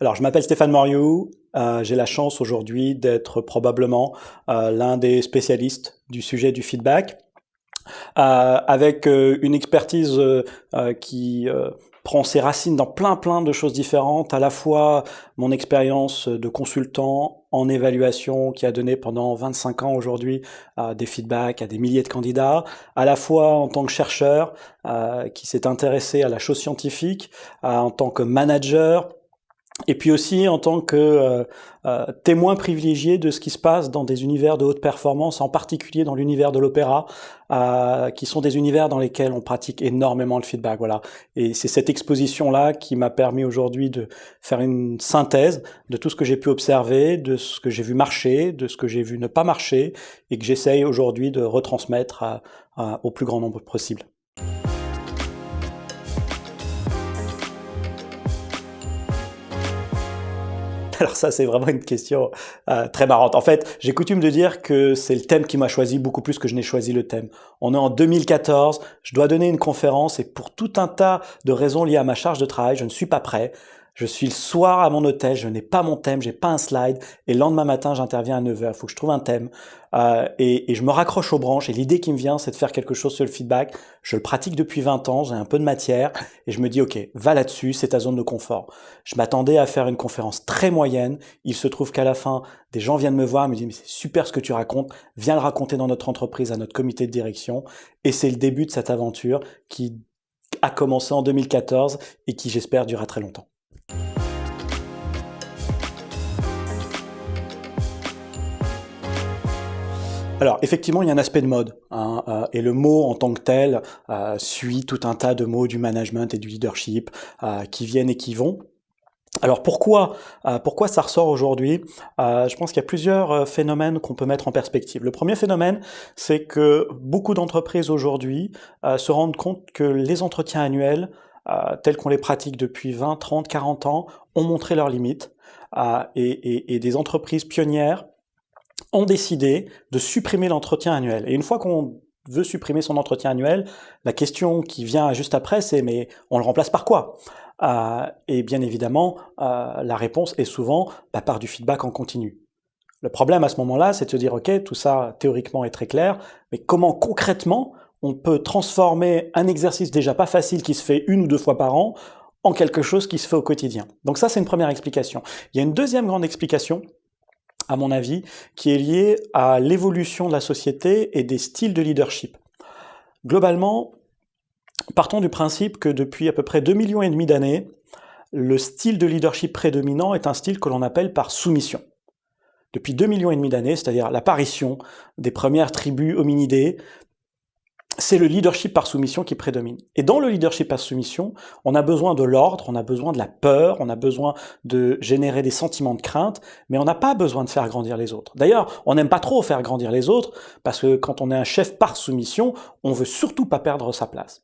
Alors, je m'appelle Stéphane Moriou. J'ai la chance aujourd'hui d'être probablement l'un des spécialistes du sujet du feedback, avec une expertise qui prend ses racines dans plein de choses différentes, à la fois mon expérience de consultant en évaluation qui a donné pendant 25 ans aujourd'hui des feedbacks à des milliers de candidats, à la fois en tant que chercheur qui s'est intéressé à la chose scientifique, en tant que manager, et puis aussi en tant que témoin privilégié de ce qui se passe dans des univers de haute performance, en particulier dans l'univers de l'opéra, qui sont des univers dans lesquels on pratique énormément le feedback. Voilà. Et c'est cette exposition-là qui m'a permis aujourd'hui de faire une synthèse de tout ce que j'ai pu observer, de ce que j'ai vu marcher, de ce que j'ai vu ne pas marcher, et que j'essaye aujourd'hui de retransmettre au plus grand nombre possible. Alors ça, c'est vraiment une question très marrante. En fait, j'ai coutume de dire que c'est le thème qui m'a choisi beaucoup plus que je n'ai choisi le thème. On est en 2014, je dois donner une conférence et pour tout un tas de raisons liées à ma charge de travail, je ne suis pas prêt. Je suis le soir à mon hôtel, je n'ai pas mon thème, j'ai pas un slide, et le lendemain matin, j'interviens à 9h. Il faut que je trouve un thème. Et je me raccroche aux branches, et l'idée qui me vient, c'est de faire quelque chose sur le feedback. Je le pratique depuis 20 ans, j'ai un peu de matière, et je me dis, ok, va là-dessus, c'est ta zone de confort. Je m'attendais à faire une conférence très moyenne. Il se trouve qu'à la fin, des gens viennent me voir, me disent, mais c'est super ce que tu racontes, viens le raconter dans notre entreprise, à notre comité de direction. Et c'est le début de cette aventure qui a commencé en 2014 et qui, j'espère, durera très longtemps. Alors, effectivement, il y a un aspect de mode, et le mot en tant que tel suit tout un tas de mots du management et du leadership qui viennent et qui vont. Alors pourquoi ça ressort aujourd'hui? Je pense qu'il y a plusieurs phénomènes qu'on peut mettre en perspective. Le premier phénomène, c'est que beaucoup d'entreprises aujourd'hui se rendent compte que les entretiens annuels, tels qu'on les pratique depuis 20, 30, 40 ans, ont montré leurs limites, et des entreprises pionnières ont décidé de supprimer l'entretien annuel. Et une fois qu'on veut supprimer son entretien annuel, la question qui vient juste après, c'est mais on le remplace par quoi? Et bien évidemment, la réponse est souvent par du feedback en continu. Le problème à ce moment-là, c'est de se dire, ok, tout ça théoriquement est très clair, mais comment concrètement on peut transformer un exercice déjà pas facile qui se fait 1 ou 2 fois par an en quelque chose qui se fait au quotidien? Donc ça, c'est une première explication. Il y a une deuxième grande explication, à mon avis, qui est liée à l'évolution de la société et des styles de leadership. Globalement, partons du principe que depuis à peu près 2,5 millions d'années, le style de leadership prédominant est un style que l'on appelle par soumission. Depuis 2,5 millions d'années, c'est-à-dire l'apparition des premières tribus hominidées, c'est le leadership par soumission qui prédomine. Et dans le leadership par soumission, on a besoin de l'ordre, on a besoin de la peur, on a besoin de générer des sentiments de crainte, mais on n'a pas besoin de faire grandir les autres. D'ailleurs, on n'aime pas trop faire grandir les autres, parce que quand on est un chef par soumission, on veut surtout pas perdre sa place.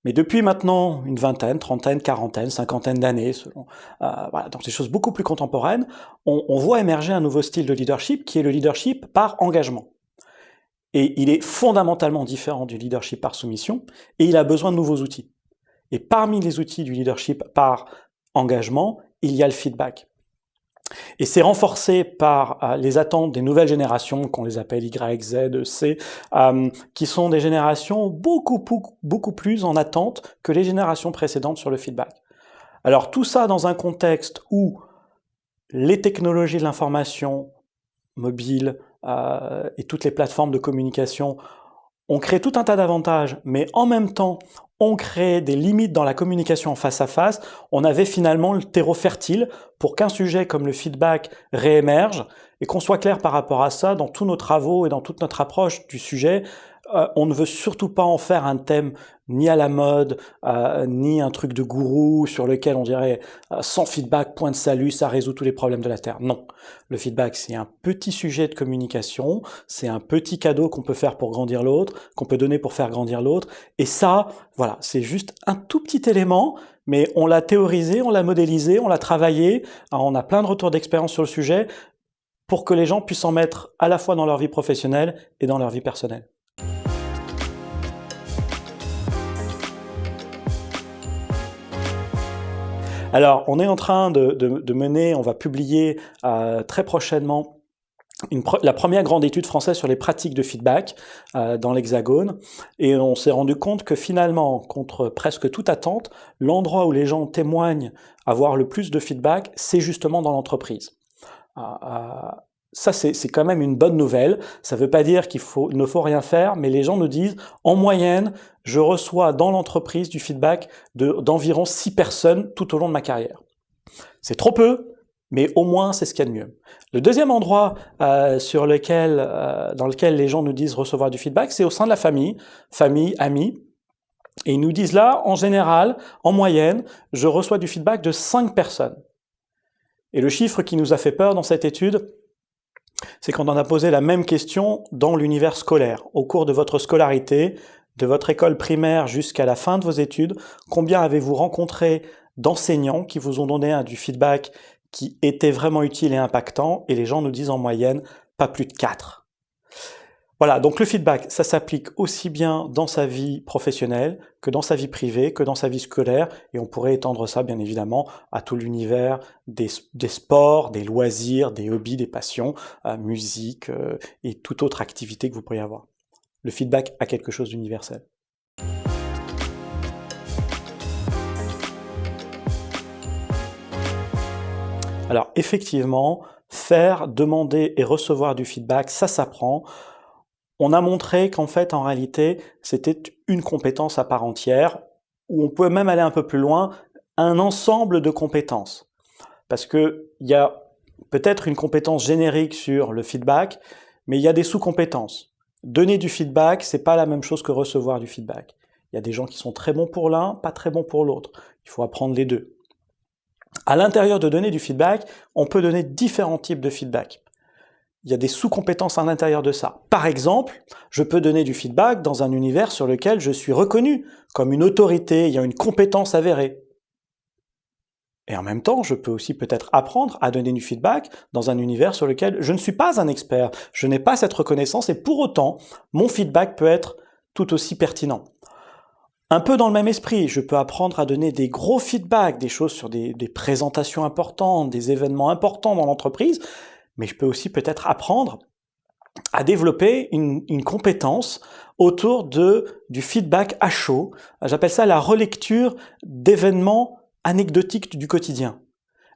Mais depuis maintenant une vingtaine, trentaine, quarantaine, cinquantaine d'années, selon, dans des choses beaucoup plus contemporaines, on voit émerger un nouveau style de leadership qui est le leadership par engagement. Et il est fondamentalement différent du leadership par soumission, et il a besoin de nouveaux outils. Et parmi les outils du leadership par engagement, il y a le feedback. Et c'est renforcé par les attentes des nouvelles générations, qu'on les appelle Y, Z, C, qui sont des générations beaucoup plus en attente que les générations précédentes sur le feedback. Alors tout ça dans un contexte où les technologies de l'information mobile et toutes les plateformes de communication ont créé tout un tas d'avantages, mais en même temps ont créé des limites dans la communication en face à face. On avait finalement le terreau fertile pour qu'un sujet comme le feedback réémerge, et qu'on soit clair par rapport à ça, dans tous nos travaux et dans toute notre approche du sujet, on ne veut surtout pas en faire un thème ni à la mode, ni un truc de gourou sur lequel on dirait sans feedback, point de salut, ça résout tous les problèmes de la Terre. Non, le feedback c'est un petit sujet de communication, c'est un petit cadeau qu'on peut faire pour grandir l'autre, qu'on peut donner pour faire grandir l'autre, et ça, voilà, c'est juste un tout petit élément, mais on l'a théorisé, on l'a modélisé, on l'a travaillé, on a plein de retours d'expérience sur le sujet, pour que les gens puissent en mettre à la fois dans leur vie professionnelle et dans leur vie personnelle. Alors, on est en train de mener, on va publier très prochainement la première grande étude française sur les pratiques de feedback dans l'Hexagone, et on s'est rendu compte que finalement, contre presque toute attente, l'endroit où les gens témoignent avoir le plus de feedback, c'est justement dans l'entreprise. Ça, c'est quand même une bonne nouvelle. Ça ne veut pas dire qu'il ne faut rien faire, mais les gens nous disent, en moyenne, je reçois dans l'entreprise du feedback d'environ 6 personnes tout au long de ma carrière. C'est trop peu, mais au moins c'est ce qu'il y a de mieux. Le deuxième endroit dans lequel les gens nous disent recevoir du feedback, c'est au sein de la famille, amis. Et ils nous disent là, en général, en moyenne, je reçois du feedback de 5 personnes. Et le chiffre qui nous a fait peur dans cette étude, c'est quand on a posé la même question dans l'univers scolaire. Au cours de votre scolarité, de votre école primaire jusqu'à la fin de vos études, combien avez-vous rencontré d'enseignants qui vous ont donné du feedback qui était vraiment utile et impactant, et les gens nous disent en moyenne pas plus de 4. Voilà, donc le feedback, ça s'applique aussi bien dans sa vie professionnelle que dans sa vie privée, que dans sa vie scolaire, et on pourrait étendre ça bien évidemment à tout l'univers des sports, des loisirs, des hobbies, des passions, musique et toute autre activité que vous pourriez avoir. Le feedback a quelque chose d'universel. Alors effectivement, faire, demander et recevoir du feedback, ça s'apprend. On a montré qu'en fait, en réalité, c'était une compétence à part entière, où on peut même aller un peu plus loin, un ensemble de compétences. Parce que il y a peut-être une compétence générique sur le feedback, mais il y a des sous-compétences. Donner du feedback, c'est pas la même chose que recevoir du feedback. Il y a des gens qui sont très bons pour l'un, pas très bons pour l'autre. Il faut apprendre les deux. À l'intérieur de donner du feedback, on peut donner différents types de feedback. Il y a des sous-compétences à l'intérieur de ça. Par exemple, je peux donner du feedback dans un univers sur lequel je suis reconnu comme une autorité, il y a une compétence avérée. Et en même temps, je peux aussi peut-être apprendre à donner du feedback dans un univers sur lequel je ne suis pas un expert, je n'ai pas cette reconnaissance, et pour autant, mon feedback peut être tout aussi pertinent. Un peu dans le même esprit, je peux apprendre à donner des gros feedbacks, des choses sur des présentations importantes, des événements importants dans l'entreprise, mais je peux aussi peut-être apprendre à développer une compétence autour du feedback à chaud. J'appelle ça la relecture d'événements anecdotiques du quotidien.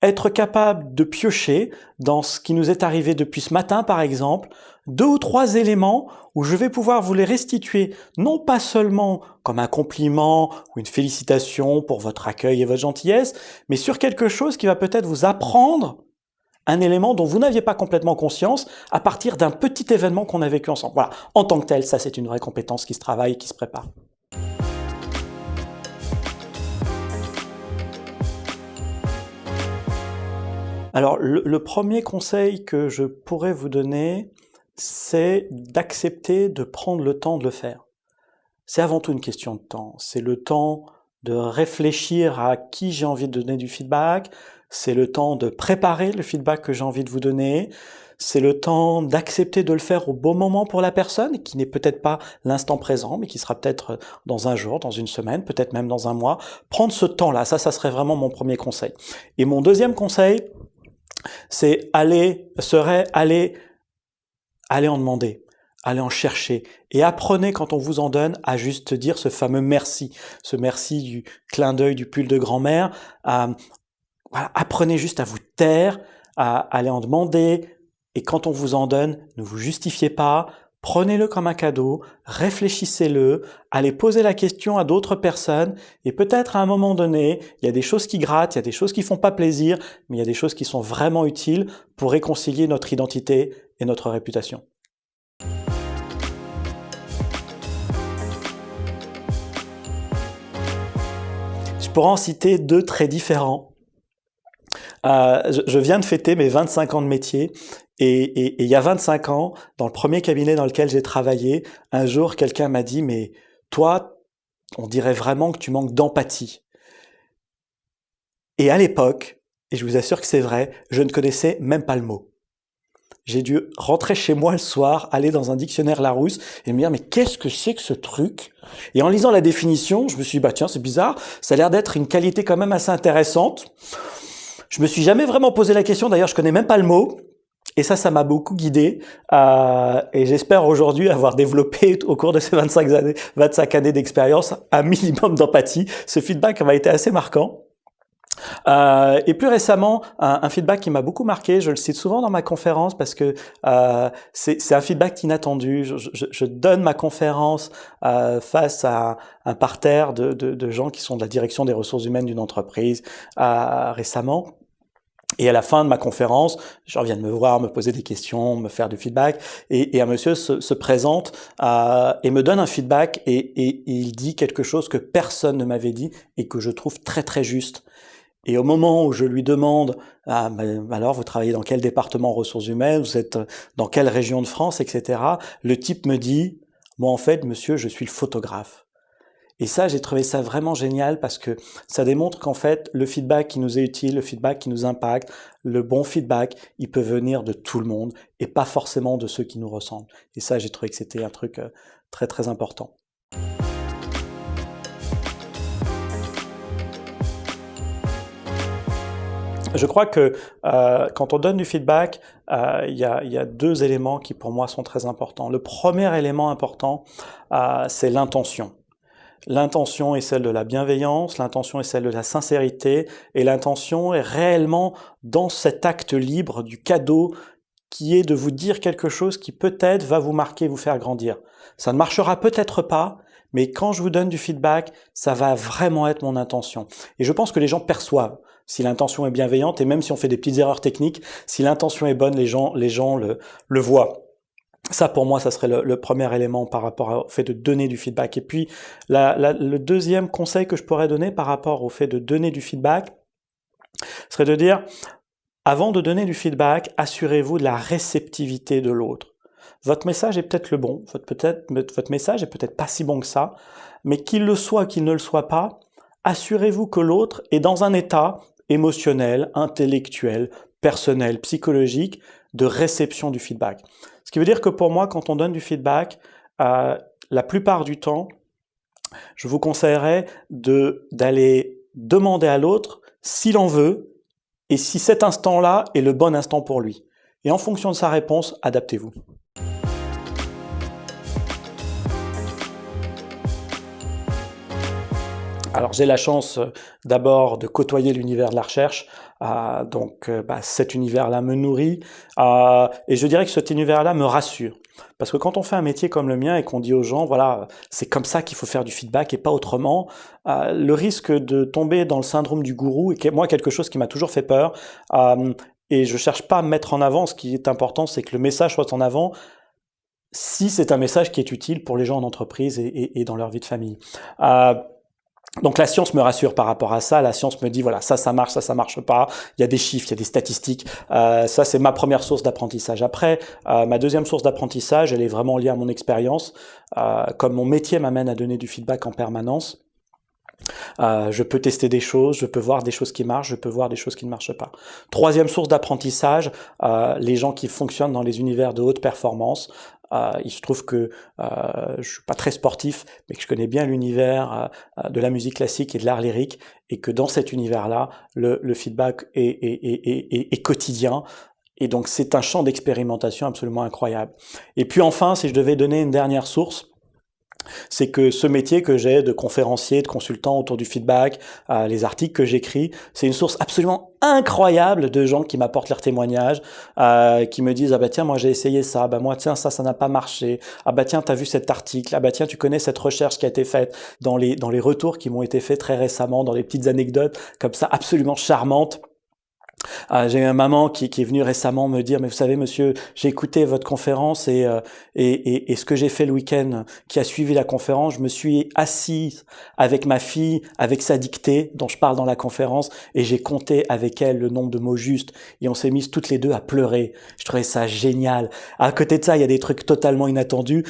Être capable de piocher dans ce qui nous est arrivé depuis ce matin, par exemple, 2 ou 3 éléments où je vais pouvoir vous les restituer, non pas seulement comme un compliment ou une félicitation pour votre accueil et votre gentillesse, mais sur quelque chose qui va peut-être vous apprendre un élément dont vous n'aviez pas complètement conscience à partir d'un petit événement qu'on a vécu ensemble. Voilà, en tant que tel, ça c'est une vraie compétence qui se travaille et qui se prépare. Alors, le premier conseil que je pourrais vous donner, c'est d'accepter de prendre le temps de le faire. C'est avant tout une question de temps. C'est le temps de réfléchir à qui j'ai envie de donner du feedback, c'est le temps de préparer le feedback que j'ai envie de vous donner, c'est le temps d'accepter de le faire au bon moment pour la personne, qui n'est peut-être pas l'instant présent, mais qui sera peut-être dans un jour, dans une semaine, peut-être même dans un mois. Prendre ce temps-là, ça serait vraiment mon premier conseil. Et mon deuxième conseil, c'est aller en demander, aller en chercher, et apprenez quand on vous en donne à juste dire ce fameux merci, ce merci du clin d'œil du pull de grand-mère. Voilà, apprenez juste à vous taire, à aller en demander, et quand on vous en donne, ne vous justifiez pas, prenez-le comme un cadeau, réfléchissez-le, allez poser la question à d'autres personnes, et peut-être à un moment donné, il y a des choses qui grattent, il y a des choses qui font pas plaisir, mais il y a des choses qui sont vraiment utiles pour réconcilier notre identité et notre réputation. Je pourrais en citer 2 très différents. Je viens de fêter mes 25 ans de métier, et il y a 25 ans, dans le premier cabinet dans lequel j'ai travaillé, un jour quelqu'un m'a dit « Mais toi, on dirait vraiment que tu manques d'empathie. » Et à l'époque, et je vous assure que c'est vrai, je ne connaissais même pas le mot. j'ai dû rentrer chez moi le soir, aller dans un dictionnaire Larousse et me dire mais qu'est-ce que c'est que ce truc? Et en lisant la définition, je me suis dit bah tiens, c'est bizarre, ça a l'air d'être une qualité quand même assez intéressante. Je me suis jamais vraiment posé la question, d'ailleurs je connais même pas le mot. Et ça m'a beaucoup guidé. Et j'espère aujourd'hui avoir développé au cours de ces 25 années d'expérience un minimum d'empathie. Ce feedback m'a été assez marquant. Et plus récemment, un feedback qui m'a beaucoup marqué, je le cite souvent dans ma conférence parce que c'est un feedback inattendu. Je donne ma conférence face à un parterre de gens qui sont de la direction des ressources humaines d'une entreprise récemment. Et à la fin de ma conférence, les gens viennent me voir, me poser des questions, me faire du feedback, et un monsieur se présente et me donne un feedback, et il dit quelque chose que personne ne m'avait dit et que je trouve très très juste. Et au moment où je lui demande alors vous travaillez dans quel département ressources humaines, vous êtes dans quelle région de France, etc., le type me dit moi en fait monsieur je suis le photographe. Et ça, j'ai trouvé ça vraiment génial parce que ça démontre qu'en fait, le feedback qui nous est utile, le feedback qui nous impacte, le bon feedback, il peut venir de tout le monde et pas forcément de ceux qui nous ressemblent. Et ça, j'ai trouvé que c'était un truc très très important. Je crois que quand on donne du feedback, il y a deux éléments qui pour moi sont très importants. Le premier élément important, c'est l'intention. L'intention est celle de la bienveillance, l'intention est celle de la sincérité, et l'intention est réellement dans cet acte libre du cadeau qui est de vous dire quelque chose qui peut-être va vous marquer, vous faire grandir. Ça ne marchera peut-être pas, mais quand je vous donne du feedback, ça va vraiment être mon intention. Et je pense que les gens perçoivent si l'intention est bienveillante, et même si on fait des petites erreurs techniques, si l'intention est bonne, les gens le voient. Ça, pour moi, ça serait le premier élément par rapport au fait de donner du feedback. Et puis, le deuxième conseil que je pourrais donner par rapport au fait de donner du feedback serait de dire, avant de donner du feedback, assurez-vous de la réceptivité de l'autre. Votre message est peut-être le bon, votre message est peut-être pas si bon que ça, mais qu'il le soit ou qu'il ne le soit pas, assurez-vous que l'autre est dans un état émotionnel, intellectuel, personnel, psychologique, de réception du feedback. Ce qui veut dire que pour moi, quand on donne du feedback, la plupart du temps, je vous conseillerais d'aller demander à l'autre s'il en veut et si cet instant-là est le bon instant pour lui. Et en fonction de sa réponse, adaptez-vous. Alors j'ai la chance d'abord de côtoyer l'univers de la recherche, donc cet univers-là me nourrit, et je dirais que cet univers-là me rassure. Parce que quand on fait un métier comme le mien et qu'on dit aux gens, voilà, c'est comme ça qu'il faut faire du feedback et pas autrement, le risque de tomber dans le syndrome du gourou est moi quelque chose qui m'a toujours fait peur, et je cherche pas à me mettre en avant. Ce qui est important, c'est que le message soit en avant, si c'est un message qui est utile pour les gens en entreprise et dans leur vie de famille. Donc la science me rassure par rapport à ça. La science me dit voilà, ça marche pas. Il y a des chiffres, il y a des statistiques. Ça c'est ma première source d'apprentissage. Après, ma deuxième source d'apprentissage, elle est vraiment liée à mon expérience. Comme mon métier m'amène à donner du feedback en permanence, je peux tester des choses, je peux voir des choses qui marchent, je peux voir des choses qui ne marchent pas. Troisième source d'apprentissage, les gens qui fonctionnent dans les univers de haute performance. Il se trouve que je suis pas très sportif, mais que je connais bien l'univers de la musique classique et de l'art lyrique, et que dans cet univers-là, le feedback est quotidien. Et donc c'est un champ d'expérimentation absolument incroyable. Et puis enfin, si je devais donner une dernière source, c'est que ce métier que j'ai de conférencier, de consultant autour du feedback, les articles que j'écris, c'est une source absolument incroyable de gens qui m'apportent leurs témoignages, qui me disent ah bah tiens moi j'ai essayé ça, bah moi tiens ça n'a pas marché, ah bah tiens t'as vu cet article, ah bah tiens tu connais cette recherche qui a été faite, dans les retours qui m'ont été faits très récemment, dans les petites anecdotes comme ça absolument charmantes. J'ai une maman qui est venue récemment me dire mais vous savez monsieur, j'ai écouté votre conférence et ce que j'ai fait le week-end qui a suivi la conférence, je me suis assise avec ma fille avec sa dictée dont je parle dans la conférence et j'ai compté avec elle le nombre de mots justes et on s'est mises toutes les deux à pleurer. Je trouvais ça génial. À côté de ça, il y a des trucs totalement inattendus.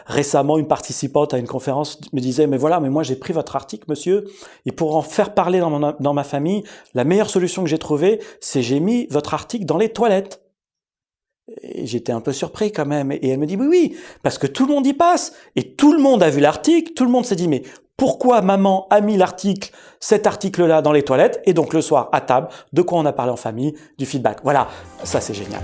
Récemment, une participante à une conférence me disait mais voilà, mais moi j'ai pris votre article monsieur et pour en faire parler dans ma famille, la meilleure solution que j'ai trouvée, c'est j'ai mis votre article dans les toilettes. Et j'étais un peu surpris quand même. Et elle me dit, oui, oui, parce que tout le monde y passe. Et tout le monde a vu l'article, tout le monde s'est dit, mais pourquoi maman a mis cet article-là dans les toilettes? Et donc le soir, à table, de quoi on a parlé en famille, du feedback. Voilà, ça c'est génial.